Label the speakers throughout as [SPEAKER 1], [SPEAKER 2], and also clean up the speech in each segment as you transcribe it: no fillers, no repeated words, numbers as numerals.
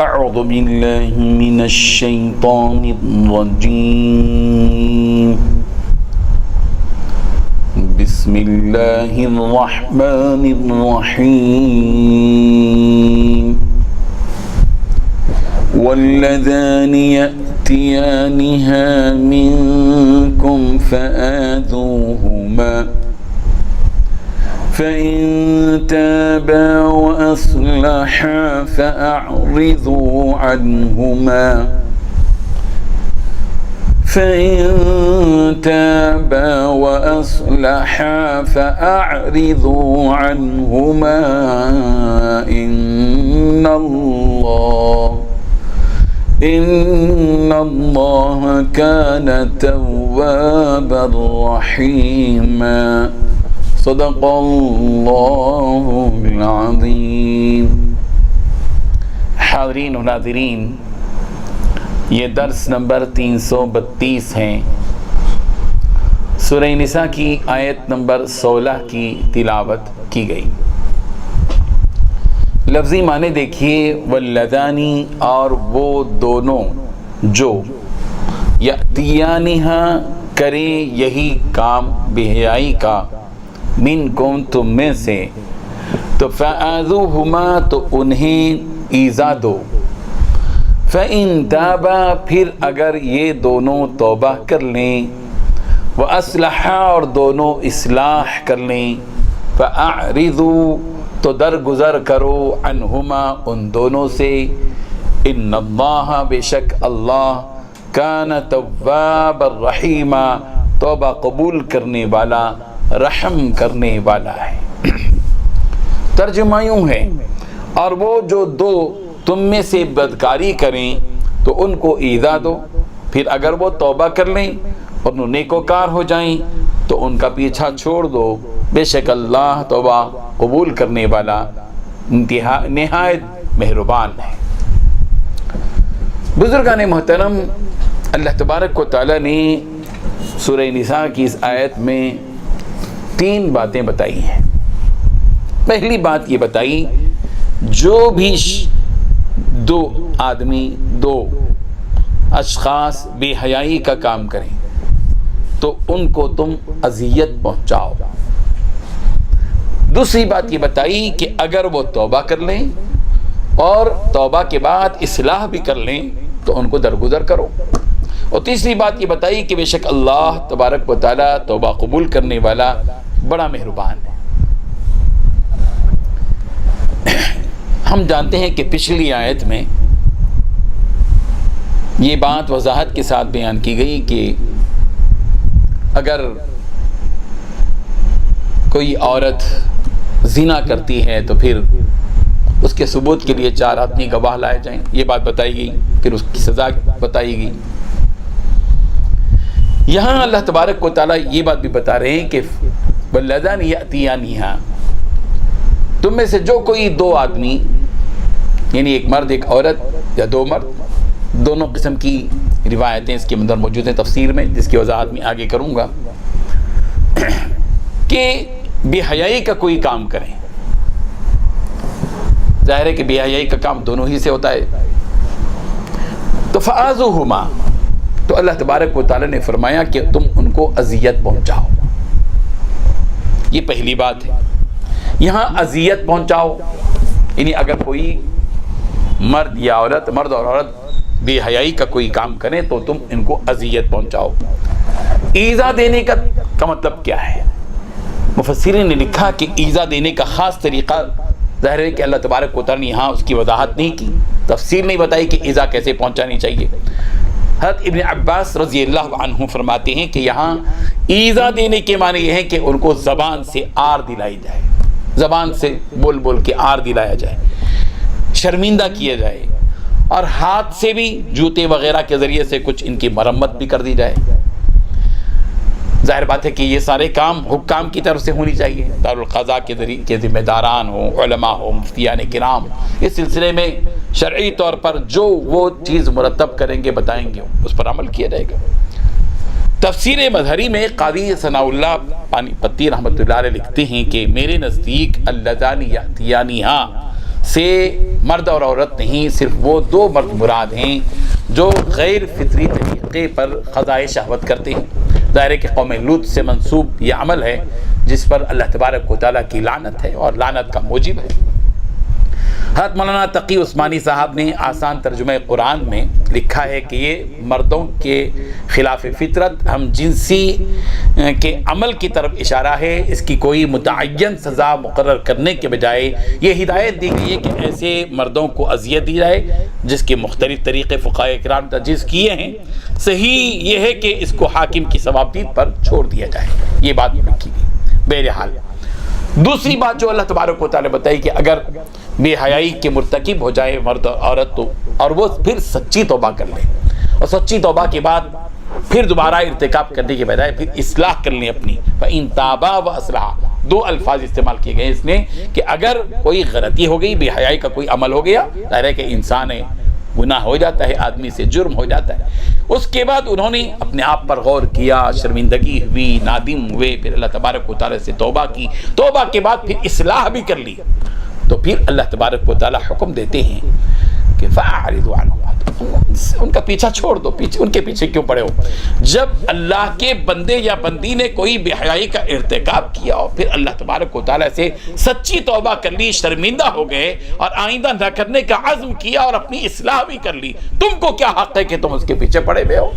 [SPEAKER 1] اعوذ باللہ من الشیطان الرجیم بسم اللہ الرحمن الرحیم واللذان یأتیانها منکم فآذوہما فإن تابا وأصلحا فأعرضوا عنهما إن الله كان توابا رحيما صدق اللہ العظیم۔ حاضرین و ناظرین، یہ درس نمبر 332 ہیں۔ سورہ نساء کی آیت نمبر 16 کی تلاوت کی گئی۔ لفظی معنی دیکھیے، واللذانی، اور وہ دونوں جو یأتیانہا کریں یہی کام بے حیائی کا، منکم تم میں سے، تو فآذوہما تو انہیں ایذا دو، فإن تابا پھر اگر یہ دونوں توبہ کر لیں، وأصلحا اور دونوں اصلاح کر لیں، فأعرضوا تو درگزر کرو، عنہما ان دونوں سے، ان اللہ بے شک اللہ، کان توابا رحیما توبہ قبول کرنے والا، رحم کرنے والا ہے۔ ترجمہ یوں ہے، اور وہ جو دو تم میں سے بدکاری کریں تو ان کو ایذا دو، پھر اگر وہ توبہ کر لیں اور نیکوکار ہو جائیں تو ان کا پیچھا چھوڑ دو، بے شک اللہ توبہ قبول کرنے والا، نہایت مہربان ہے۔ بزرگان محترم، اللہ تبارک و تعالی نے سورہ نساء کی اس آیت میں 3 باتیں بتائی ہیں۔ پہلی بات یہ بتائی، جو بھی دو آدمی، دو اشخاص بے حیائی کا کام کریں تو ان کو تم اذیت پہنچاؤ۔ دوسری بات یہ بتائی کہ اگر وہ توبہ کر لیں اور توبہ کے بعد اصلاح بھی کر لیں تو ان کو درگزر کرو۔ اور تیسری بات یہ بتائی کہ بے شک اللہ تبارک و تعالی توبہ قبول کرنے والا، بڑا مہربان ہے۔ ہم جانتے ہیں کہ پچھلی آیت میں یہ بات وضاحت کے ساتھ بیان کی گئی کہ اگر کوئی عورت زنا کرتی ہے تو پھر اس کے ثبوت کے لیے 4 آدمی گواہ لائے جائیں، یہ بات بتائی گئی، پھر اس کی سزا بتائی گئی۔ یہاں اللہ تبارک و تعالیٰ یہ بات بھی بتا رہے ہیں کہ واللذان یأتیانہا، تم میں سے جو کوئی 2 آدمی، یعنی ایک مرد ایک عورت یا 2 مرد، دونوں قسم کی روایتیں اس کے اندر موجود ہیں تفسیر میں، جس کی وضاحت میں آگے کروں گا، کہ بے حیائی کا کوئی کام کریں۔ ظاہر ہے کہ بے حیائی کا کام دونوں ہی سے ہوتا ہے۔ تو فآذوہما، تو اللہ تبارک و تعالی نے فرمایا کہ تم ان کو اذیت پہنچاؤ۔ یہ پہلی بات ہے۔ یہاں اذیت پہنچاؤ یعنی اگر کوئی مرد یا عورت، مرد اور عورت بے حیائی کا کوئی کام کریں تو تم ان کو اذیت پہنچاؤ۔ ایذا دینے کا مطلب کیا ہے؟ مفسرین نے لکھا کہ ایذا دینے کا خاص طریقہ، ظاہر ہے کہ اللہ تبارک و تعالی نے یہاں اس کی وضاحت نہیں کی، تفسیر نہیں بتائی کہ ایذا کیسے پہنچانی چاہیے۔ حضرت ابن عباس رضی اللہ عنہ فرماتے ہیں کہ یہاں ایذا دینے کے معنی یہ ہے کہ ان کو زبان سے آر دلائی جائے، زبان سے بول بول کے آر دلایا جائے، شرمندہ کیا جائے، اور ہاتھ سے بھی جوتے وغیرہ کے ذریعے سے کچھ ان کی مرمت بھی کر دی جائے۔ ظاہر بات ہے کہ یہ سارے کام حکام کی طرف سے ہونی چاہیے، دارالقضاء کے ذریعے کے ذمہ داران ہوں، علماء ہوں، مفتیان کرام، اس سلسلے میں شرعی طور پر جو وہ چیز مرتب کریں گے، بتائیں گے، اس پر عمل کیا جائے گا۔ تفسیر مظہری میں قاضی ثناء اللہ پانی پتی رحمۃ اللہ علیہ لکھتے ہیں کہ میرے نزدیک اللذان یأتیانہا سے مرد اور عورت نہیں، صرف وہ دو مرد مراد ہیں جو غیر فطری طریقے پر قضائے شہوت کرتے ہیں۔ ظاہر ہے کہ قوم لوط سے منسوب یہ عمل ہے جس پر اللہ تبارک و تعالیٰ کی لعنت ہے اور لعنت کا موجب ہے۔ حضرت مولانا تقی عثمانی صاحب نے آسان ترجمہ قرآن میں لکھا ہے کہ یہ مردوں کے خلاف فطرت ہم جنسی کے عمل کی طرف اشارہ ہے، اس کی کوئی متعین سزا مقرر کرنے کے بجائے یہ ہدایت دی گئی ہے کہ ایسے مردوں کو اذیت دی جائے جس کے مختلف طریقے فقہاء کرام تجویز کیے ہیں۔ صحیح یہ ہے کہ اس کو حاکم کی ثوابدید پر چھوڑ دیا جائے، یہ بات لکھی گئی۔ بہرحال دوسری بات جو اللہ تبارک و تعالیٰ بتائی کہ اگر بے حیائی کے مرتکب ہو جائے مرد اور عورت تو، اور وہ پھر سچی توبہ کر لیں، اور سچی توبہ کے بعد پھر دوبارہ ارتکاب کرنے کے بجائے پھر اصلاح کر لیں اپنی، فَإِن تَابَا وَأَصْلَحَا، دو الفاظ استعمال کیے گئے اس نے کہ اگر کوئی غلطی ہو گئی، بے حیائی کا کوئی عمل ہو گیا، ظاہر ہے کہ انسان ہے، گناہ ہو جاتا ہے، آدمی سے جرم ہو جاتا ہے، اس کے بعد انہوں نے اپنے آپ پر غور کیا، شرمندگی ہوئی، نادم ہوئے، پھر اللہ تبارک و تعالیٰ سے توبہ کی، توبہ کے بعد پھر اصلاح بھی کر لی، تو پھر اللہ تبارک و تعالیٰ حکم دیتے ہیں کہ فَأَعْرِضُ عَنْهُمْ، ان کا پیچھا چھوڑ دو، ان کے پیچھے کیوں پڑے ہو؟ جب اللہ کے بندے یا بندی نے کوئی بے حیائی کا ارتکاب کیا اور پھر اللہ تبارک و تعالیٰ سے سچی توبہ کر لی، شرمندہ ہو گئے اور آئندہ نہ کرنے کا عزم کیا اور اپنی اصلاح بھی کر لی، تم کو کیا حق ہے کہ تم اس کے پیچھے پڑے ہوئے ہو؟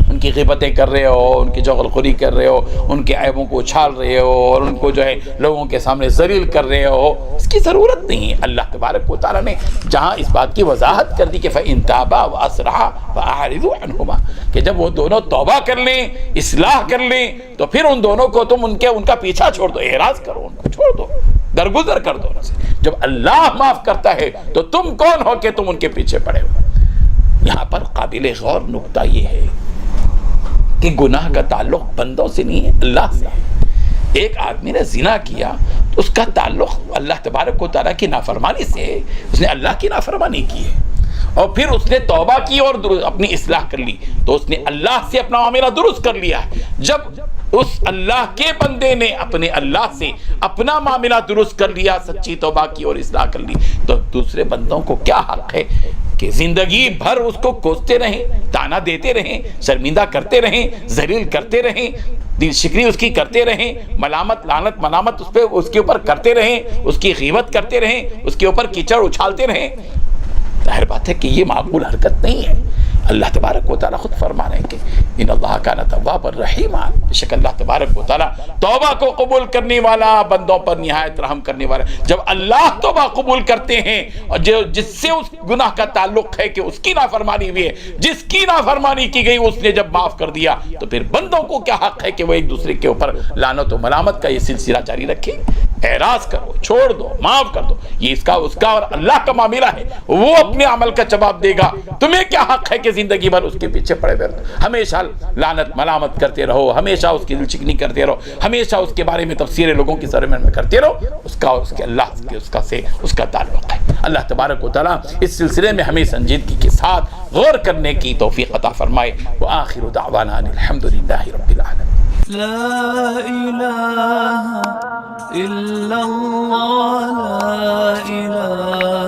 [SPEAKER 1] ان کی غیبتیں کر رہے ہو، ان کی جغلخوری کر رہے ہو، ان کے عیبوں کو اچھال رہے ہو اور ان کو جو ہے لوگوں کے سامنے ذلیل کر رہے ہو، اس کی ضرورت نہیں ہے۔ اللہ تبارک و تعالیٰ نے جہاں اس بات کی وضاحت کر دی کہ فَإِن تَابَا وَأَصْلَحَا فَأَعْرِضُوا عَنْهُمَا، کہ جب وہ دونوں توبہ کر لیں، اصلاح کر لیں، تو پھر ان دونوں کو تم ان کا پیچھا چھوڑ دو، اعراض کرو، ان کو چھوڑ دو، درگزر کر دو ان سے۔ جب اللہ معاف کرتا ہے تو تم کون ہو کہ تم ان کے پیچھے پڑے ہو؟ یہاں پر قابل غور نکتہ یہ ہے کہ گناہ کا تعلق بندوں سے نہیں ہے، اللہ سے ہے۔ ایک آدمی نے زنا کیا تو اس کا تعلق اللہ تبارک و تعالیٰ کی نافرمانی سے ہے، اس نے اللہ کی نافرمانی کی ہے، اور پھر اس نے توبہ کی اور اپنی اصلاح کر لی، تو اس نے اللہ سے اپنا معاملہ درست کر لیا ہے۔ جب اس اللہ کے بندے نے اپنے اللہ سے اپنا معاملہ درست کر لیا، سچی توبہ کی اور اصلاح کر لی، تو دوسرے بندوں کو کیا حق ہے کہ زندگی بھر اس کو کوستے رہیں، تانا دیتے رہیں، شرمندہ کرتے رہیں، ذلیل کرتے رہیں، دل شکری اس کی کرتے رہیں، ملامت لعنت ملامت اس کے اوپر کرتے رہیں، اس کی غیبت کرتے رہیں، اس کے اوپر کیچڑ اچھالتے رہیں؟ ظاہر بات ہے کہ یہ معقول حرکت نہیں ہے۔ اللہ تبارک و تعالیٰ خود فرما رہے ہیں کہ ان اللہ کان توابا رحیما، بے شک اللہ تبارک و تعالیٰ توبہ کو قبول کرنے والا، بندوں پر نہایت رحم کرنے والا۔ جب اللہ توبہ قبول کرتے ہیں اور جس سے اس گناہ کا تعلق ہے کہ اس کی نافرمانی ہوئی ہے، جس کی نافرمانی کی گئی اس نے جب معاف کر دیا، تو پھر بندوں کو کیا حق ہے کہ وہ ایک دوسرے کے اوپر لعنت و ملامت کا یہ سلسلہ جاری رکھیں؟ اعراض کرو، چھوڑ دو، معاف کر دو، یہ اس کا اور اللہ کا معاملہ ہے، وہ اپنے عمل کا جواب دے گا۔ تمہیں کیا حق ہے کہ زندگی بھر اس کے پیچھے پڑے ہوئے ہمیشہ لعنت ملامت کرتے رہو، ہمیشہ اس کی دل چکنی کرتے رہو، ہمیشہ اس کے بارے میں تفسیریں لوگوں کی سرمن میں کرتے رہو؟ اس کا اور اس کے اللہ کے اس کا تعلق ہے۔ اللہ تبارک و تعالیٰ اس سلسلے میں ہمیں سنجیدگی کے ساتھ غور کرنے کی توفیق عطا فرمائے۔ وآخر دعوانا الحمدللہ رب العالمین۔
[SPEAKER 2] لا إله إلا الله، لا إله